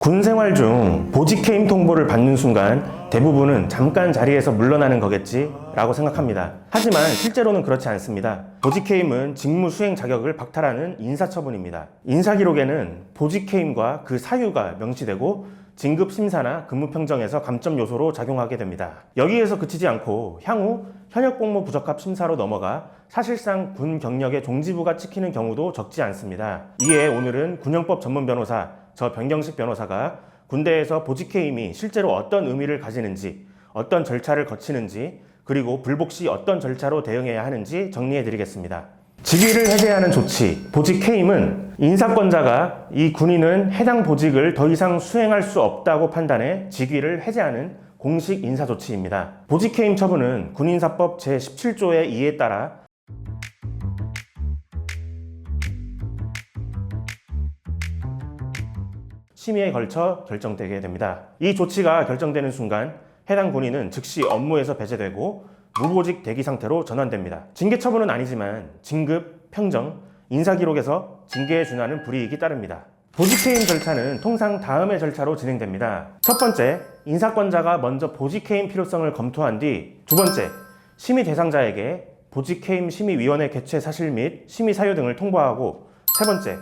군 생활 중 보직해임 통보를 받는 순간 대부분은 잠깐 자리에서 물러나는 거겠지 라고 생각합니다. 하지만 실제로는 그렇지 않습니다. 보직해임은 직무 수행 자격을 박탈하는 인사처분입니다. 인사기록에는 보직해임과 그 사유가 명시되고 진급 심사나 근무 평정에서 감점 요소로 작용하게 됩니다. 여기에서 그치지 않고 향후 현역 복무 부적합 심사로 넘어가 사실상 군 경력의 종지부가 찍히는 경우도 적지 않습니다. 이에 오늘은 군형법 전문 변호사 저 변경식 변호사가 군대에서 보직해임이 실제로 어떤 의미를 가지는지, 어떤 절차를 거치는지, 그리고 불복 시 어떤 절차로 대응해야 하는지 정리해 드리겠습니다. 직위를 해제하는 조치, 보직해임은 인사권자가 이 군인은 해당 보직을 더 이상 수행할 수 없다고 판단해 직위를 해제하는 공식 인사조치입니다. 보직해임 처분은 군인사법 제17조의 2에 따라 심의에 걸쳐 결정되게 됩니다. 이 조치가 결정되는 순간 해당 군인은 즉시 업무에서 배제되고 무보직 대기 상태로 전환됩니다. 징계 처분은 아니지만 진급, 평정, 인사기록에서 징계에 준하는 불이익이 따릅니다. 보직해임 절차는 통상 다음의 절차로 진행됩니다. 첫 번째, 인사권자가 먼저 보직해임 필요성을 검토한 뒤 두 번째, 심의 대상자에게 보직해임 심의위원회 개최 사실 및 심의 사유 등을 통보하고 세 번째,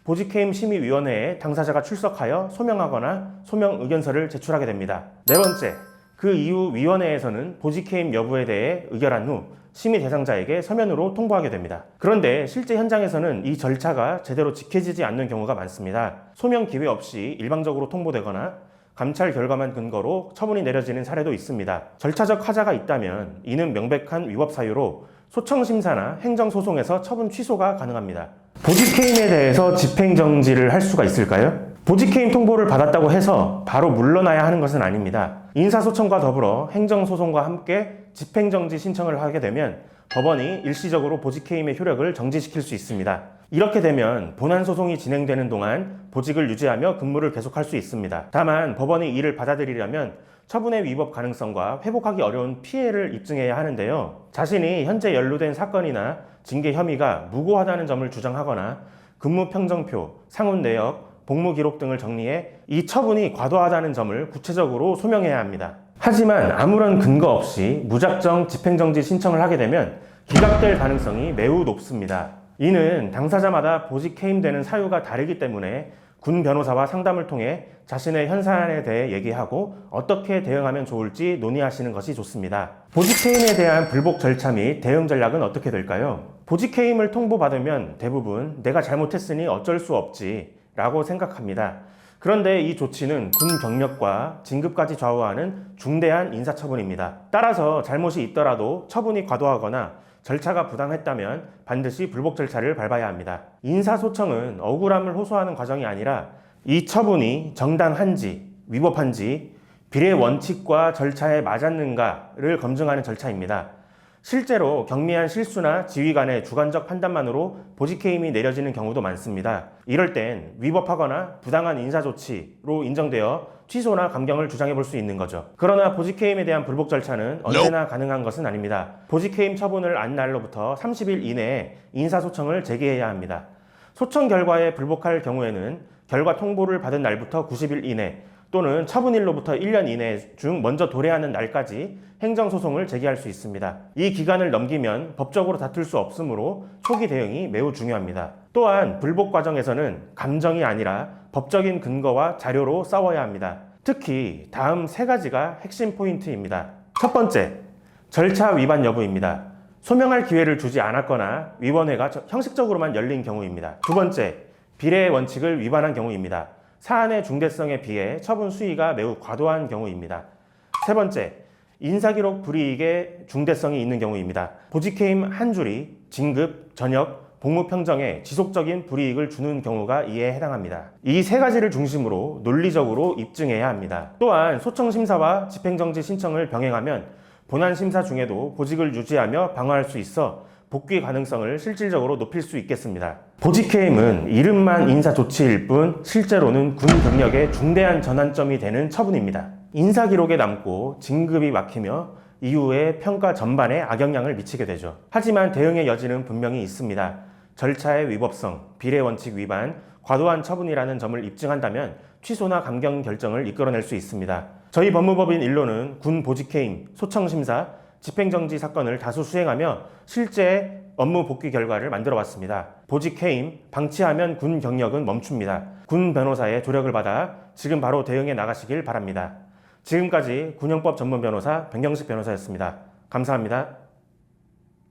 보직해임 심의위원회에 당사자가 출석하여 소명하거나 소명 의견서를 제출하게 됩니다. 네 번째, 그 이후 위원회에서는 보직해임 여부에 대해 의결한 후 심의 대상자에게 서면으로 통보하게 됩니다. 그런데 실제 현장에서는 이 절차가 제대로 지켜지지 않는 경우가 많습니다. 소명 기회 없이 일방적으로 통보되거나 감찰 결과만 근거로 처분이 내려지는 사례도 있습니다. 절차적 하자가 있다면 이는 명백한 위법 사유로 소청심사나 행정소송에서 처분 취소가 가능합니다. 보직해임에 대해서 집행정지를 할 수가 있을까요? 보직해임 통보를 받았다고 해서 바로 물러나야 하는 것은 아닙니다. 인사소청과 더불어 행정소송과 함께 집행정지 신청을 하게 되면 법원이 일시적으로 보직해임의 효력을 정지시킬 수 있습니다. 이렇게 되면 본안소송이 진행되는 동안 보직을 유지하며 근무를 계속할 수 있습니다. 다만 법원이 이를 받아들이려면 처분의 위법 가능성과 회복하기 어려운 피해를 입증해야 하는데요. 자신이 현재 연루된 사건이나 징계 혐의가 무고하다는 점을 주장하거나 근무 평정표, 상훈 내역, 복무 기록 등을 정리해 이 처분이 과도하다는 점을 구체적으로 소명해야 합니다. 하지만 아무런 근거 없이 무작정 집행정지 신청을 하게 되면 기각될 가능성이 매우 높습니다. 이는 당사자마다 보직해임되는 사유가 다르기 때문에 군 변호사와 상담을 통해 자신의 현사안에 대해 얘기하고 어떻게 대응하면 좋을지 논의하시는 것이 좋습니다. 보직해임에 대한 불복 절차 및 대응 전략은 어떻게 될까요? 보직해임을 통보받으면 대부분 내가 잘못했으니 어쩔 수 없지 라고 생각합니다. 그런데 이 조치는 군 경력과 진급까지 좌우하는 중대한 인사처분입니다. 따라서 잘못이 있더라도 처분이 과도하거나 절차가 부당했다면 반드시 불복 절차를 밟아야 합니다. 인사소청은 억울함을 호소하는 과정이 아니라 이 처분이 정당한지, 위법한지, 비례 원칙과 절차에 맞았는가를 검증하는 절차입니다. 실제로 경미한 실수나 지휘 간의 주관적 판단만으로 보직해임이 내려지는 경우도 많습니다. 이럴 땐 위법하거나 부당한 인사조치로 인정되어 취소나 감경을 주장해 볼 수 있는 거죠. 그러나 보직해임에 대한 불복 절차는 언제나 가능한 것은 아닙니다. 보직해임 처분을 안 날로부터 30일 이내에 인사소청을 제기해야 합니다. 소청 결과에 불복할 경우에는 결과 통보를 받은 날부터 90일 이내 또는 처분일로부터 1년 이내 중 먼저 도래하는 날까지 행정소송을 제기할 수 있습니다. 이 기간을 넘기면 법적으로 다툴 수 없으므로 초기 대응이 매우 중요합니다. 또한 불복 과정에서는 감정이 아니라 법적인 근거와 자료로 싸워야 합니다. 특히 다음 세 가지가 핵심 포인트입니다. 첫 번째, 절차 위반 여부입니다. 소명할 기회를 주지 않았거나 위원회가 형식적으로만 열린 경우입니다. 두 번째, 비례 원칙을 위반한 경우입니다. 사안의 중대성에 비해 처분 수위가 매우 과도한 경우입니다. 세 번째, 인사기록 불이익의 중대성이 있는 경우입니다. 보직해임 한 줄이 진급, 전역, 복무 평정에 지속적인 불이익을 주는 경우가 이에 해당합니다. 이 세 가지를 중심으로 논리적으로 입증해야 합니다. 또한 소청심사와 집행정지 신청을 병행하면 본안심사 중에도 보직을 유지하며 방어할 수 있어 복귀 가능성을 실질적으로 높일 수 있겠습니다. 보직해임은 이름만 인사조치일 뿐 실제로는 군 경력의 중대한 전환점이 되는 처분입니다. 인사기록에 남고 진급이 막히며 이후에 평가 전반에 악영향을 미치게 되죠. 하지만 대응의 여지는 분명히 있습니다. 절차의 위법성, 비례원칙 위반, 과도한 처분이라는 점을 입증한다면 취소나 감경 결정을 이끌어낼 수 있습니다. 저희 법무법인 일로는 군 보직해임, 소청심사, 집행정지 사건을 다수 수행하며 실제 업무 복귀 결과를 만들어 왔습니다. 보직해임, 방치하면 군 경력은 멈춥니다. 군 변호사의 조력을 받아 지금 바로 대응해 나가시길 바랍니다. 지금까지 군형법 전문 변호사 백영식 변호사였습니다. 감사합니다.